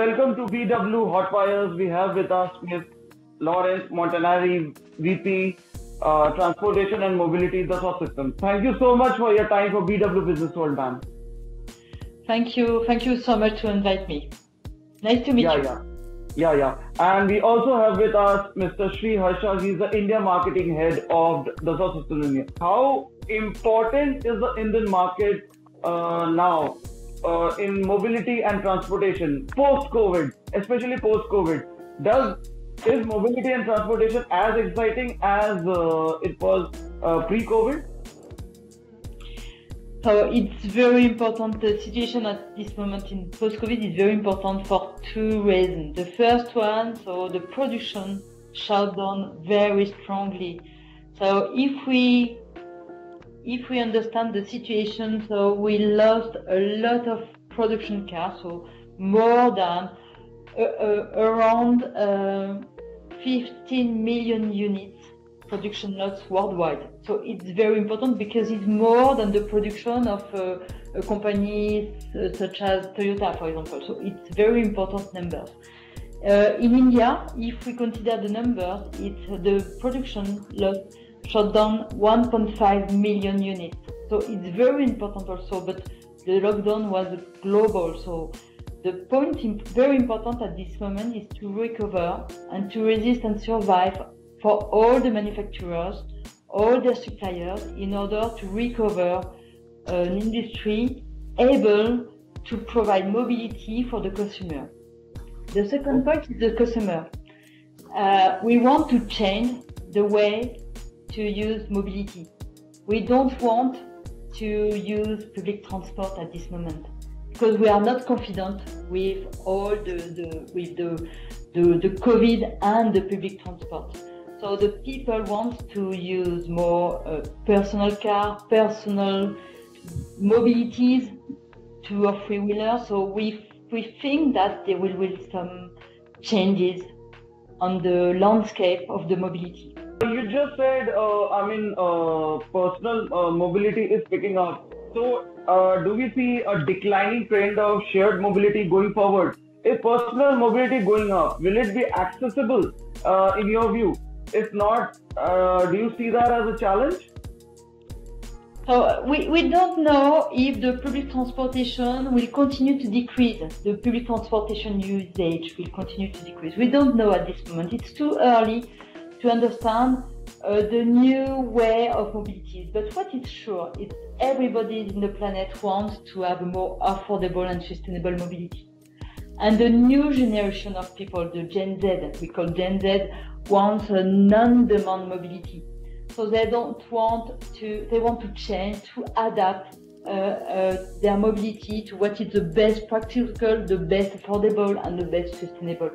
welcome to BW Hotwires. We have with us Ms. Lawrence Montanari, VP, Transportation and Mobility, Dassault Systems. Thank you so much for your time for BW Business World, ma'am. Thank you. Thank you so much to invite me. Nice to meet you. Yeah. And we also have with us Mr. Sri Harsha. He's the India Marketing Head of Dassault Systems India. How important is the Indian market now in mobility and transportation post-COVID, especially post-COVID? Is mobility and transportation as exciting as it was pre-COVID? So it's very important. The situation at this moment in post-COVID is very important for two reasons. The first one, so the production shut down very strongly. So if we understand the situation, so we lost a lot of production cars, so more than around 15 million units production loss worldwide. So it's very important because it's more than the production of a company such as Toyota, for example. So it's very important numbers. In India, if we consider the numbers, it's the production loss shut down 1.5 million units. So it's very important also, but the lockdown was global. So the point very important at this moment is to recover and to resist and survive for all the manufacturers, all their suppliers, in order to recover an industry able to provide mobility for the consumer. The second point is the customer. We want to change the way to use mobility. We don't want to use public transport at this moment because we are not confident with all the COVID and the public transport. So the people want to use more personal car, personal mobilities, two or three wheelers. So we think that there will be some changes on the landscape of the mobility. You just said, personal mobility is picking up. So do we see a declining trend of shared mobility going forward? Is personal mobility going up? Will it be accessible in your view? If not, do you see that as a challenge? So we don't know if the public transportation will continue to decrease. The public transportation usage will continue to decrease. We don't know at this moment. It's too early to understand the new way of mobility. But what is sure is everybody in the planet wants to have a more affordable and sustainable mobility. And the new generation of people, the Gen Z, that we call Gen Z, wants a non-demand mobility. So they want to change, to adapt their mobility to what is the best practical, the best affordable, and the best sustainable.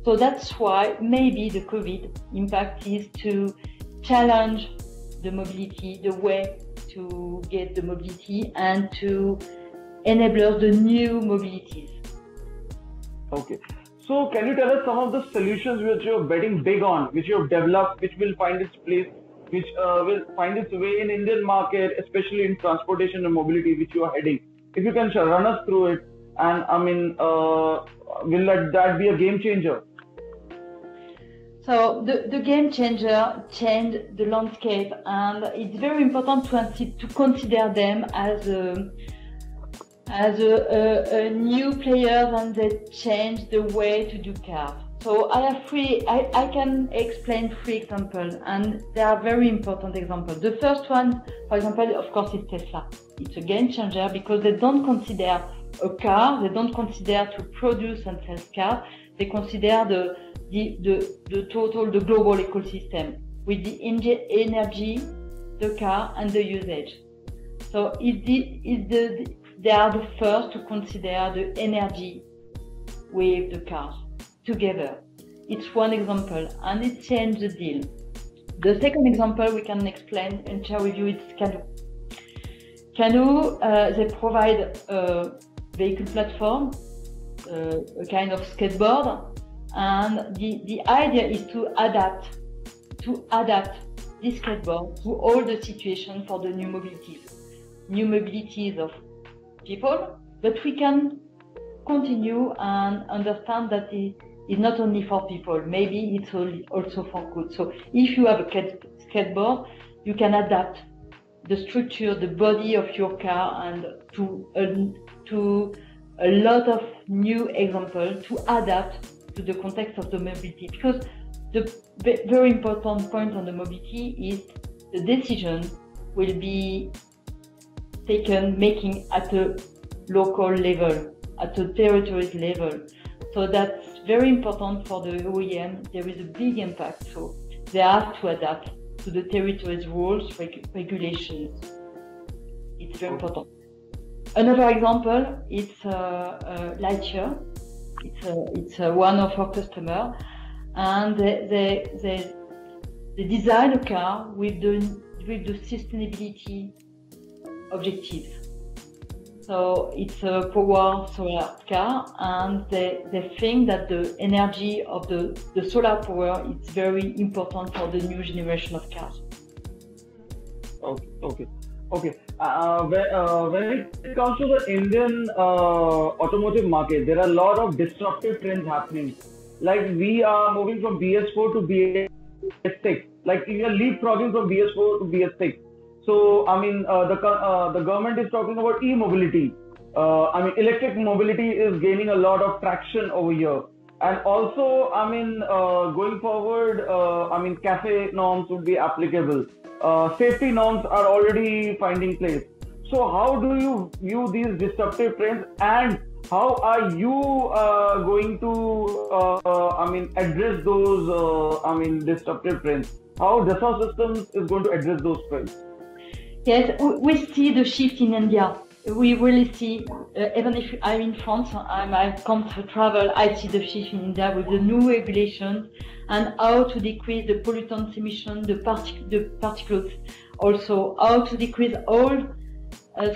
So that's why maybe the COVID impact is to challenge the mobility, the way to get the mobility, and to enable the new mobilities. Okay. So can you tell us some of the solutions which you're betting big on, which you've developed, which will find its place, which will find its way in Indian market, especially in transportation and mobility, which you are heading? If you can run us through it, and will that be a game changer? So the game changer changed the landscape, and it's very important to consider them as a new player, and they change the way to do cars. So I can explain three examples, and they are very important examples. The first one, for example, of course, is Tesla. It's a game changer because they don't consider a car, they don't consider to produce and sell cars, they consider the total, the global ecosystem with the energy, the car, and the usage. So they are the first to consider the energy with the cars together. It's one example, and it changed the deal. The second example we can explain and share with you is Canoo. Canoo, they provide a vehicle platform, a kind of skateboard, and the idea is to adapt this skateboard to all the situations for the new mobilities of people, but we can continue and understand that it's not only for people, maybe it's also for good. So if you have a skateboard, you can adapt the structure, the body of your car, and to a lot of new examples to adapt to the context of the mobility. Because the very important point on the mobility is the decision will be making at a local level, at a territory level. So that's very important for the OEM. There is a big impact. So they have to adapt to the territory's rules, regulations. It's very important. Another example is Lightyear. It's one of our customers, and they design a car with the sustainability objectives. So it's a power solar car, and they think that the energy of the solar power is very important for the new generation of cars. Okay. When it comes to the Indian automotive market, there are a lot of disruptive trends happening. Like we are moving from BS4 to BS6. Like we are leapfrogging from BS4 to BS6. So I mean, the government is talking about e-mobility. I mean, electric mobility is gaining a lot of traction over here. And also, I mean, going forward, I mean, CAFE norms would be applicable. Safety norms are already finding place. So how do you view these disruptive trends, and how are you going to, I mean, address those, I mean, disruptive trends? How Dassault Systems is going to address those trends? Yes, we see the shift in India. We really see, even if I'm in France, I come to travel, I see the shift in India with the new regulations and how to decrease the pollutants emission, the particles, also how to decrease all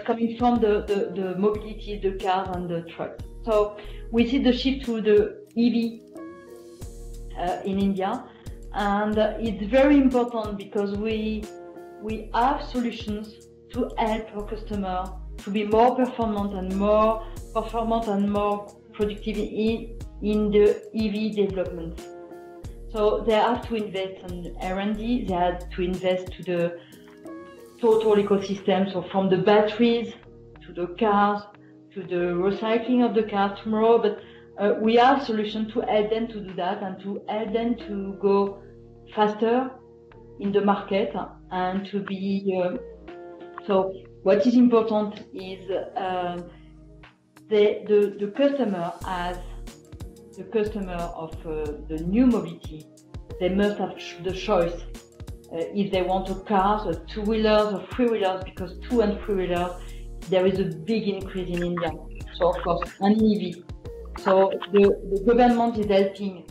coming from the mobility, the cars and the trucks. So we see the shift to the EV in India, and it's very important because we have solutions to help our customer to be more performant and more productive in the EV development. So they have to invest in R&D, they have to invest to the total ecosystem, so from the batteries to the cars, to the recycling of the cars tomorrow, but we have solutions to help them to do that and to help them to go faster in the market and to be, so what is important is the customer as the customer of the new mobility, they must have the choice if they want a car, or two-wheelers or three-wheelers, because two and three-wheelers, there is a big increase in India. So of course, an EV. So the government is helping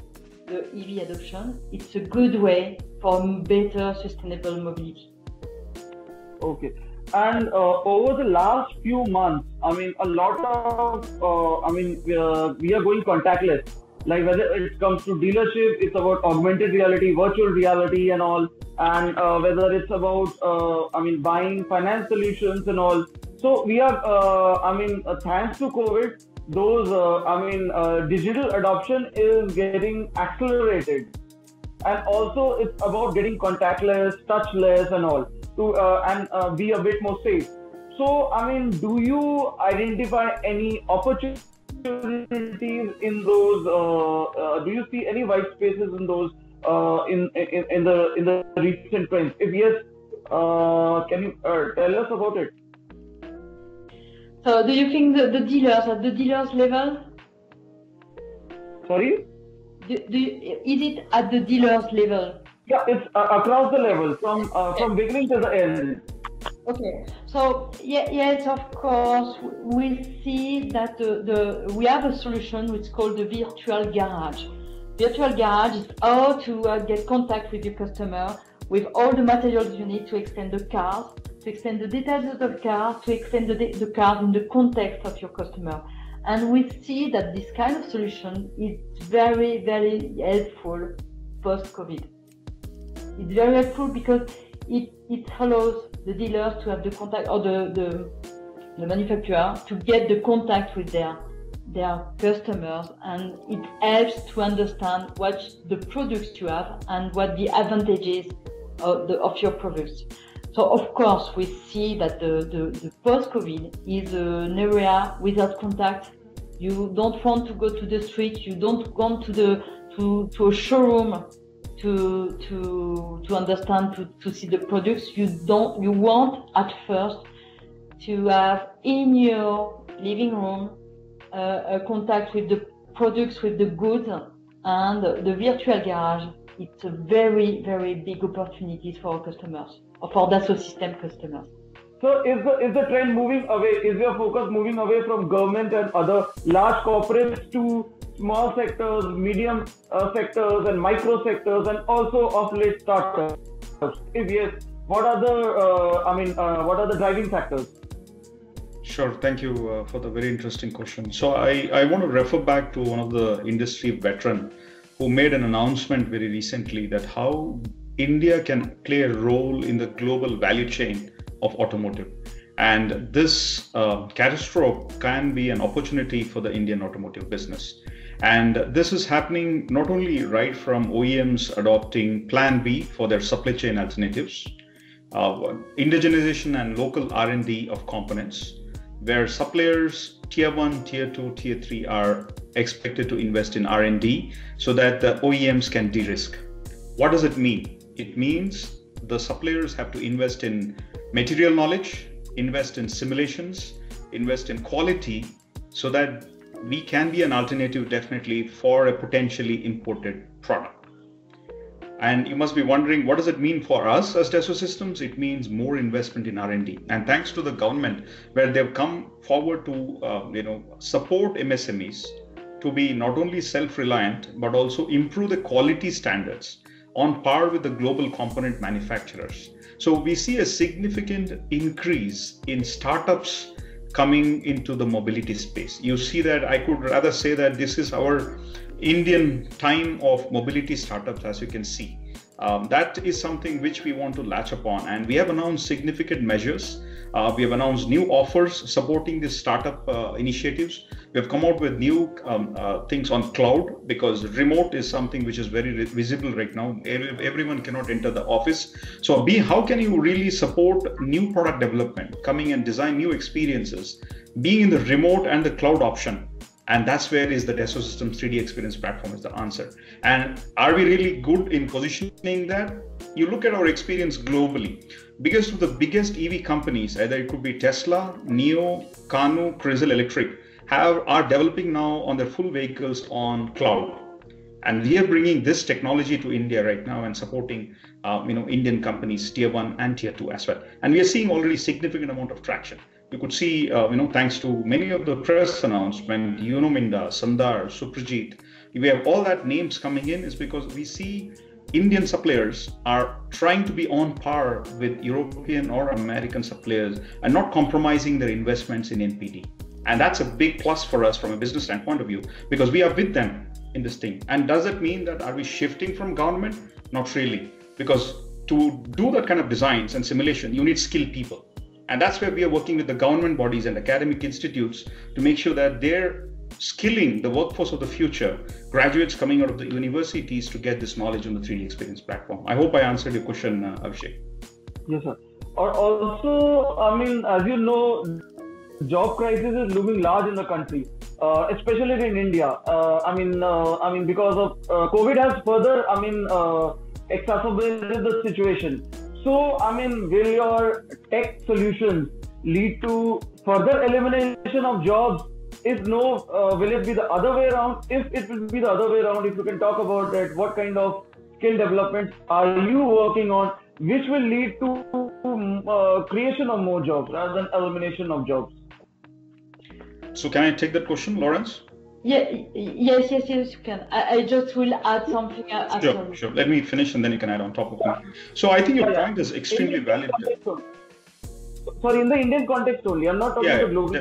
the EV adoption. It's a good way for better sustainable mobility. Okay. And over the last few months, I mean, a lot of, we are going contactless. Like whether it comes to dealership, it's about augmented reality, virtual reality and all. And whether it's about, buying finance solutions and all. So we are, thanks to COVID, those, digital adoption is getting accelerated. And also it's about getting contactless, touchless and all, to be a bit more safe. So, I mean, do you identify any opportunities in those? Do you see any white spaces in those in the recent trends? If yes, can you tell us about it? So, do you think the dealers at the dealers level? Sorry? Is it at the dealers level? Yeah, it's across the level, from beginning to the end. Okay, so yes, of course, we see that we have a solution which is called the virtual garage. Virtual garage is how to get contact with your customer with all the materials you need to extend the cars, to extend the details of the car, to extend the cars in the context of your customer. And we see that this kind of solution is very, very helpful post-COVID. It's very helpful because it allows the dealers to have the contact, or the manufacturer to get the contact with their their customers, and it helps to understand what the products you have and what the advantages of your products. So of course we see that the post-COVID is an area without contact. You don't want to go to the street, you don't want to a showroom to understand, to see the products. You want at first to have in your living room a contact with the products, with the goods, and the virtual garage. It's a very, very big opportunity for our customers, or for Dassault Systèmes customers. So is the trend moving away? Is your focus moving away from government and other large corporates to small sectors, medium sectors, and micro sectors, and also of late startups? If yes, what are the driving factors? Sure, thank you for the very interesting question. So I want to refer back to one of the industry veteran who made an announcement very recently that how India can play a role in the global value chain of automotive. And this catastrophe can be an opportunity for the Indian automotive business. And this is happening not only right from OEMs adopting Plan B for their supply chain alternatives, indigenization and local R&D of components, where suppliers tier 1, tier 2, tier 3 are expected to invest in R&D so that the OEMs can de-risk. What does it mean? It means the suppliers have to invest in material knowledge, invest in simulations, invest in quality, so that we can be an alternative definitely for a potentially imported product. And you must be wondering, what does it mean for us as Dassault Systèmes? It means more investment in R&D. And thanks to the government, where they've come forward to support MSMEs to be not only self-reliant, but also improve the quality standards on par with the global component manufacturers. So we see a significant increase in startups coming into the mobility space. You see that, I could rather say that this is our Indian time of mobility startups, as you can see. That is something which we want to latch upon, and we have announced significant measures. We have announced new offers supporting these startup initiatives. We have come out with new things on cloud, because remote is something which is very visible right now. Everyone cannot enter the office. So how can you really support new product development, coming and design new experiences, being in the remote and the cloud option? And that's where is the Dassault Systèmes 3D Experience Platform is the answer. And are we really good in positioning that? You look at our experience globally. Biggest of the biggest EV companies, either it could be Tesla, NIO, Kanu, Chrysler Electric, are developing now on their full vehicles on cloud. And we are bringing this technology to India right now and supporting Indian companies, tier 1 and tier 2 as well. And we are seeing already significant amount of traction. You could see, thanks to many of the press announcements, Uno Minda, Sandhar, Suprajit, we have all that names coming in, is because we see Indian suppliers are trying to be on par with European or American suppliers and not compromising their investments in NPD. And that's a big plus for us from a business standpoint of view, because we are with them in this thing. And does it mean that are we shifting from government? Not really, because to do that kind of designs and simulation, you need skilled people. And that's where we are working with the government bodies and academic institutes to make sure that they're skilling the workforce of the future, graduates coming out of the universities, to get this knowledge on the 3D Experience Platform. I hope I answered your question, Abhishek. Yes, sir. Also, as you know, job crisis is looming large in the country, especially in India. Because of COVID has further, exacerbated the situation. So, will your tech solutions lead to further elimination of jobs? If no, will it be the other way around? If it will be the other way around, if you can talk about that, what kind of skill development are you working on, which will lead to creation of more jobs rather than elimination of jobs? So can I take that question, Lawrence? Yes, you can. I just will add something after. Sure. Let me finish and then you can add on top of me. So I think your point is extremely valid. Sorry, in the Indian context only. I'm not talking about global.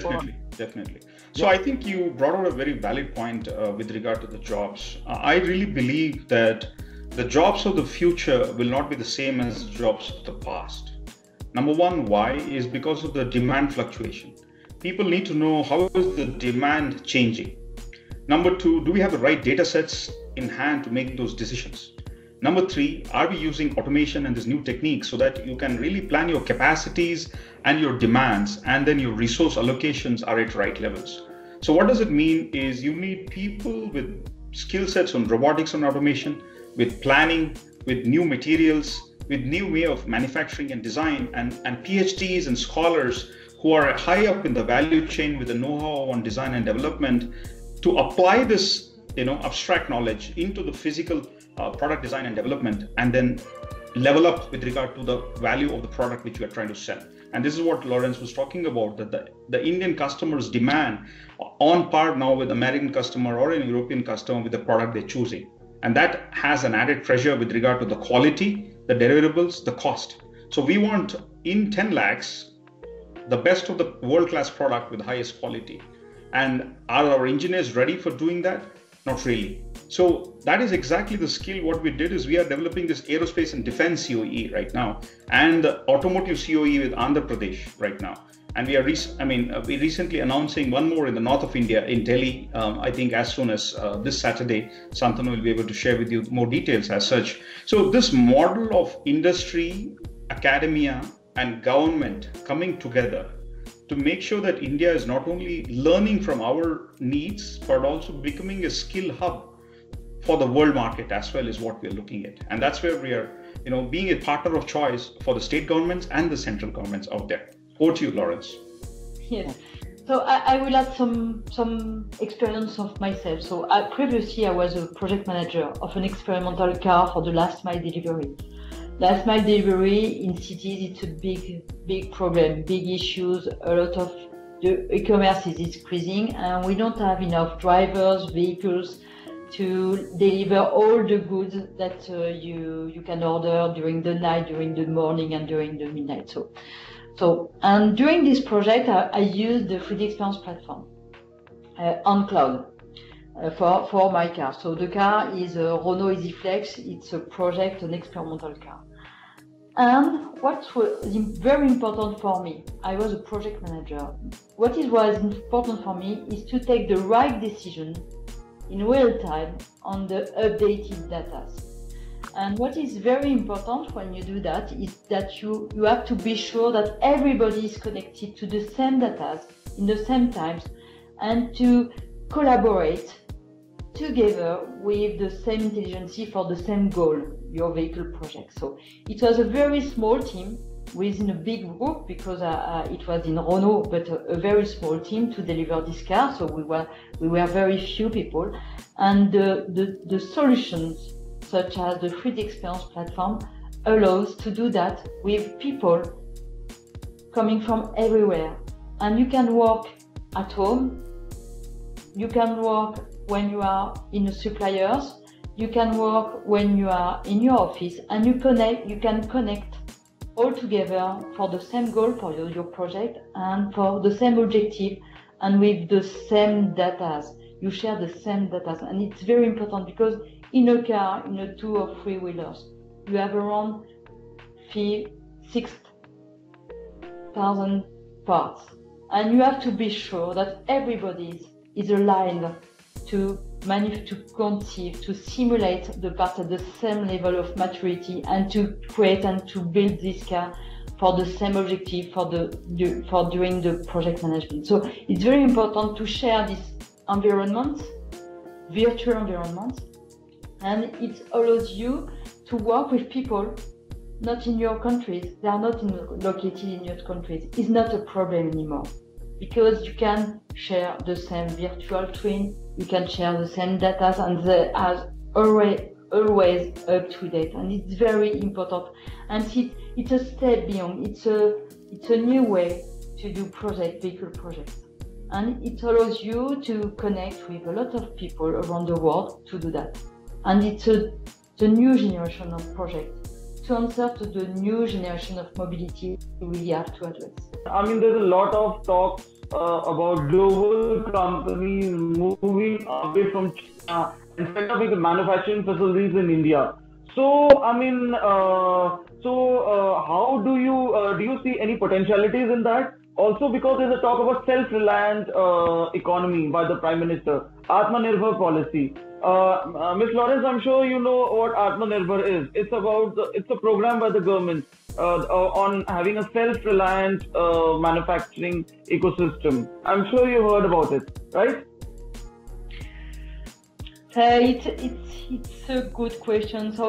Definitely. So I think you brought out a very valid point with regard to the jobs. I really believe that the jobs of the future will not be the same as jobs of the past. Number one, why is because of the demand fluctuation. people need to know how is the demand changing. Number two, do we have the right data sets in hand to make those decisions? Number three, are we using automation and this new techniques so that you can really plan your capacities and your demands, and then your resource allocations are at right levels? So what does it mean is you need people with skill sets on robotics and automation, with planning, with new materials, with new way of manufacturing and design, and PhDs and scholars who are high up in the value chain with the know-how on design and development to apply this abstract knowledge into the physical product design and development, and then level up with regard to the value of the product which you are trying to sell. And this is what Lawrence was talking about, that the Indian customers demand on par now with American customer or an European customer with the product they're choosing. And that has an added pressure with regard to the quality, the deliverables, the cost. So we want in 10 lakhs, the best of the world-class product with the highest quality. And are our engineers ready for doing that? Not really. So that is exactly the skill. What we did is we are developing this aerospace and defense COE right now, and the automotive COE with Andhra Pradesh right now. And we are we recently announcing one more in the north of India in Delhi. I think as soon as this Saturday, Santanu will be able to share with you more details as such. So this model of industry, academia, and government coming together to make sure that India is not only learning from our needs, but also becoming a skill hub for the world market as well is what we're looking at. And that's where we are, being a partner of choice for the state governments and the central governments out there. Over to you, Lawrence. Yes. So I will add some experience of myself. So previously I was a project manager of an experimental car for the last mile delivery. Last mile delivery in cities, it's a big problem, big issues. A lot of the e-commerce is increasing, and we don't have enough drivers, vehicles to deliver all the goods that you can order during the night, during the morning, and during the midnight. And during this project, I used the 3D Experience platform on cloud. For my car. So the car is a Renault EasyFlex. It's a project, an experimental car. And what was very important for me, I was a project manager. What was important for me is to take the right decision in real time on the updated data. And what is very important when you do that is that you have to be sure that everybody is connected to the same data in the same times, and to collaborate together with the same intelligence for the same goal, your vehicle project. So it was a very small team within a big group, because it was in Renault, but a very small team to deliver this car. So we were very few people, and the solutions such as the 3D Experience platform allows to do that with people coming from everywhere. And you can work at home, you can work when you are in the suppliers, you can work when you are in your office, and you can connect all together for the same goal for your project and for the same objective, and with the same data. You share the same data, and it's very important because in a car, in a 2 or 3 wheelers, you have around 6,000 parts, and you have to be sure that everybody is aligned to conceive, to simulate the parts at the same level of maturity, and to create and to build this car for the same objective for during the project management. So it's very important to share this environment, virtual environment, and it allows you to work with people not in your countries. They are not located in your countries. It's not a problem anymore, because you can share the same virtual twin, you can share the same data, and they are always up to date. And it's very important. And it's a step beyond. It's a new way to do vehicle projects. And it allows you to connect with a lot of people around the world to do that. And it's the new generation of projects to answer to the new generation of mobility we have to address. I mean, there's a lot of talk about global companies moving away from China and setting up manufacturing facilities in India. So, I mean, how do you see any potentialities in that? also because there's a talk about self-reliant economy by the Prime Minister, Atmanirbhar policy. Ms. Lawrence, I'm sure you know what Atmanirbhar is. It's a program by the government on having a self-reliant manufacturing ecosystem. I'm sure you heard about it, right? It's a good question. So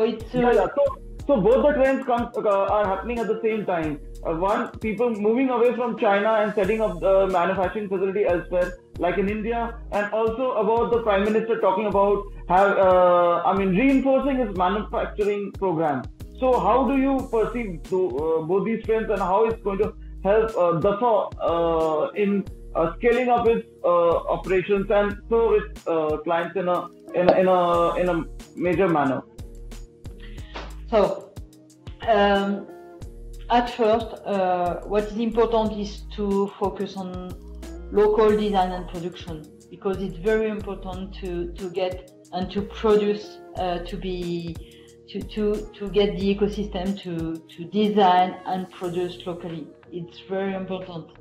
both the trends are happening at the same time. One, people moving away from China and setting up the manufacturing facility elsewhere, like in India, and also about the Prime Minister talking about reinforcing his manufacturing program. So how do you perceive both these trends, and how it's going to help Dassault in scaling up its operations and serve its clients in a major manner? So, at first, what is important is to focus on local design and production, because it's very important to get and to produce to get the ecosystem to design and produce locally. It's very important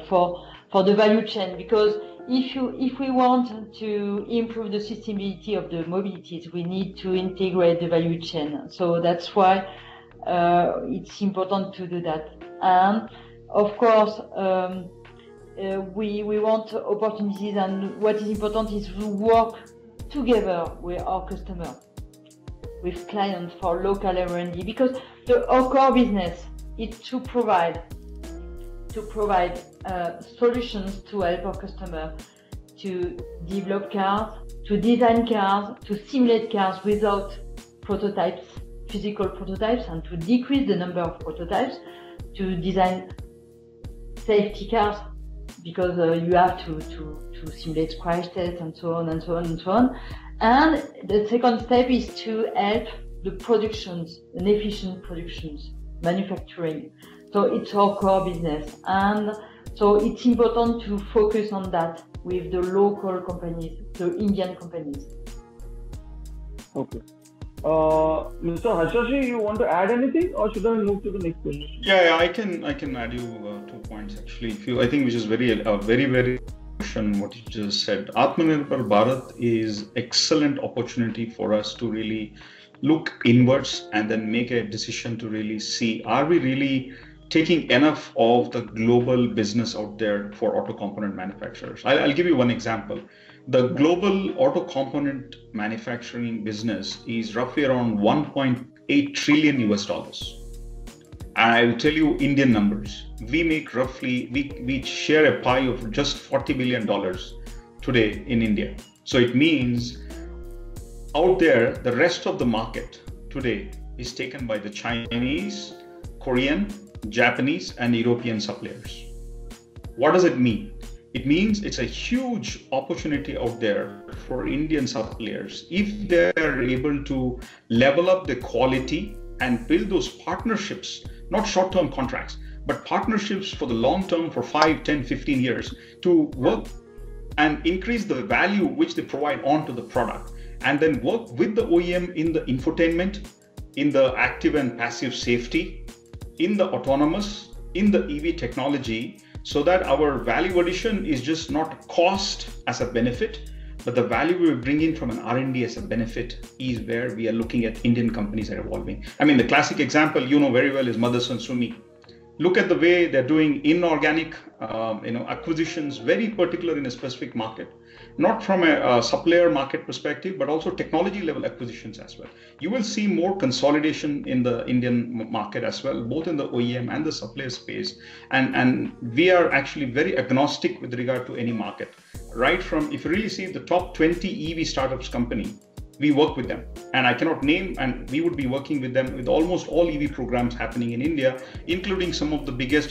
for the value chain, because if we want to improve the sustainability of the mobilities, we need to integrate the value chain. So that's why it's important to do that. And of course, we want opportunities, and what is important is to work together with our customer, with clients for local R&D, because our core business is to provide solutions to help our customer to develop cars, to design cars, to simulate cars without prototypes, physical prototypes, and to decrease the number of prototypes, to design safety cars, because you have to simulate crash tests and so on and so on and so on. And the second step is to help the productions, an efficient productions, manufacturing. So it's our core business, and so it's important to focus on that with the local companies, the Indian companies. Okay. Mr. Harshashi, you want to add anything, or should I move to the next question? Yeah, I can add you 2 points actually. I think which is very question what you just said. Atmanirbhar Bharat is excellent opportunity for us to really look inwards and then make a decision to really see, are we really taking enough of the global business out there for auto component manufacturers? I'll give you one example. The global auto component manufacturing business is roughly around $1.8 trillion US. I will tell you Indian numbers. We make roughly, we share a pie of just $40 billion today in India. So it means out there, the rest of the market today is taken by the Chinese, Korean, Japanese, and European suppliers. What does it mean? It means it's a huge opportunity out there for Indian suppliers if they are able to level up the quality and build those partnerships, not short-term contracts, but partnerships for the long term, for 5, 10, 15 years, to work and increase the value which they provide onto the product, and then work with the OEM in the infotainment, in the active and passive safety, in the autonomous, in the EV technology, so that our value addition is just not cost as a benefit, but the value we bring in from an R&D as a benefit is where we are looking at Indian companies are evolving. I mean, the classic example you know very well is Motherson Sumi. Look at the way they're doing inorganic acquisitions, very particular in a specific market, not from a supplier market perspective, but also technology level acquisitions as well. You will see more consolidation in the Indian market as well, both in the OEM and the supplier space. And we are actually very agnostic with regard to any market. Right from, if you really see the top 20 EV startups company, we work with them, and I cannot name, and we would be working with them with almost all EV programs happening in India, including some of the biggest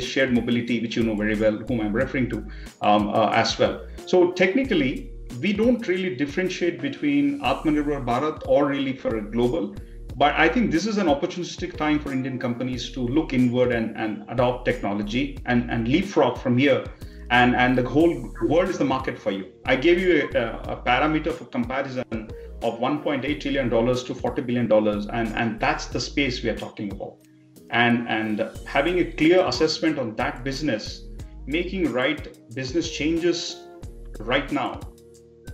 shared mobility, which you know very well, whom I'm referring to as well. So technically, we don't really differentiate between Atmanirbhar Bharat or really for a global, but I think this is an opportunistic time for Indian companies to look inward and adopt technology and leapfrog from here. And the whole world is the market for you. I gave you a parameter for comparison of $1.8 trillion to $40 billion, and that's the space we are talking about. And having a clear assessment on that business making right business changes right now,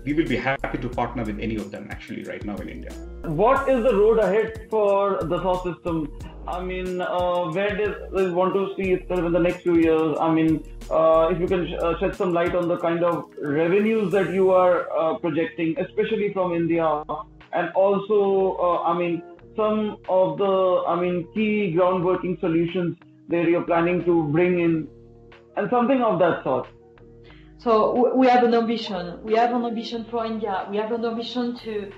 we will be happy to partner with any of them actually right now in India. What is the road ahead for Dassault System? I mean, where does it want to see itself in the next few years? I mean, if you can shed some light on the kind of revenues that you are projecting, especially from India, and also, I mean, some of the, key groundworking solutions that you're planning to bring in, and something of that sort. So we have an ambition. We have an ambition for India. We have an ambition to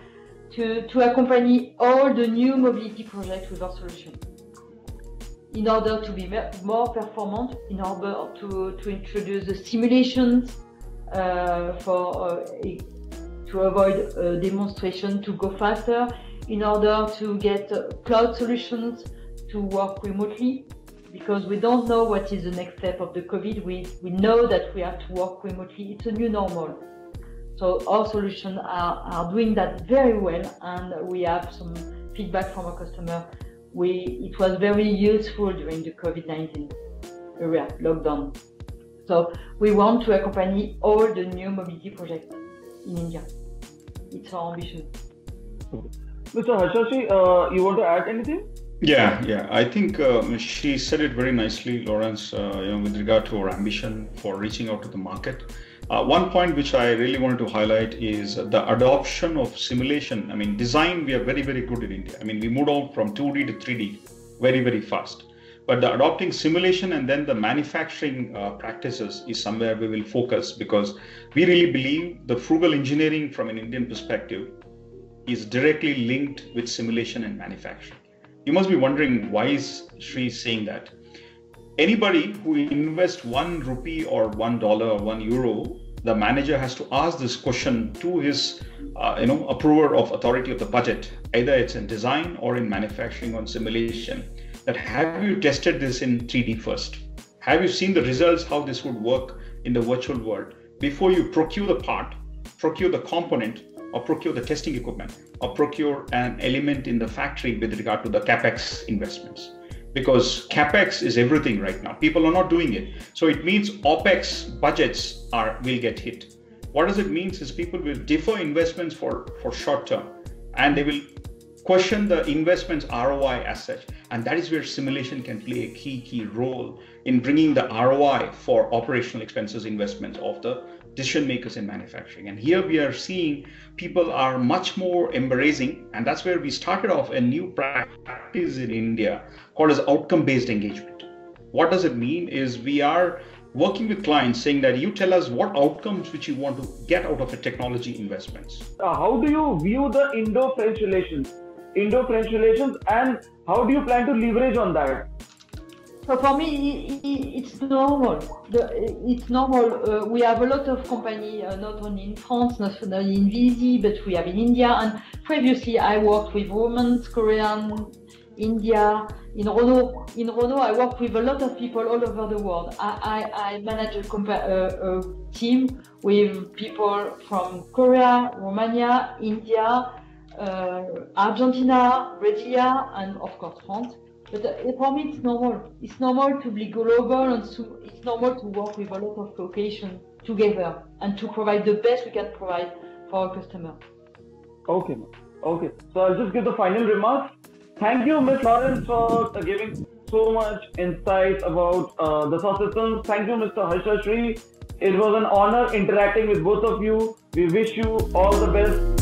accompany all the new mobility projects with our solution, in order to be more performant, in order to introduce the simulations to avoid demonstration, to go faster, in order to get cloud solutions to work remotely, because we don't know what is the next step of the COVID. We know that we have to work remotely. It's a new normal. So our solutions are doing that very well, and we have some feedback from our customer. It was very useful during the COVID-19 area lockdown. So we want to accompany all the new mobility projects in India. It's our ambition. Mr. Harshashi, you want to add anything? Yeah. I think she said it very nicely, Lawrence, with regard to our ambition for reaching out to the market. One point which I really wanted to highlight is the adoption of simulation. I mean, design, we are very, very good in India. I mean, we moved on from 2D to 3D very, very fast. But the adopting simulation and then the manufacturing practices is somewhere we will focus, because we really believe the frugal engineering from an Indian perspective is directly linked with simulation and manufacturing. You must be wondering, why is Sri saying that? Anybody who invests 1 rupee or $1 or €1, the manager has to ask this question to his approver of authority of the budget, either it's in design or in manufacturing on simulation, that have you tested this in 3D first? Have you seen the results, how this would work in the virtual world, before you procure the part, procure the component, or procure the testing equipment, or procure an element in the factory with regard to the CapEx investments? Because CapEx is everything right now. People are not doing it. So it means OpEx budgets will get hit. What does it mean is people will defer investments for short term, and they will question the investment's ROI as such. And that is where simulation can play a key role in bringing the ROI for operational expenses investments of the decision makers in manufacturing. And here we are seeing people are much more embracing, and that's where we started off a new practice in India called as outcome-based engagement. What does it mean is we are working with clients saying that you tell us what outcomes which you want to get out of a technology investments. How do you view the Indo-French relations, and how do you plan to leverage on that? So for me, it's normal. It's normal. We have a lot of companies, not only in France, not only in VZ, but we have in India. And previously, I worked with Romans, Korean, India. In Renault, I work with a lot of people all over the world. I manage a team with people from Korea, Romania, India, Argentina, Brazil, and of course France. But for me, it's normal. It's normal to be global, and it's normal to work with a lot of locations together and to provide the best we can provide for our customer. Okay. So I'll just give the final remarks. Thank you, Ms. Lawrence, for giving so much insight about Dassault Systems. Thank you, Mr. Harsha Sri. It was an honor interacting with both of you. We wish you all the best.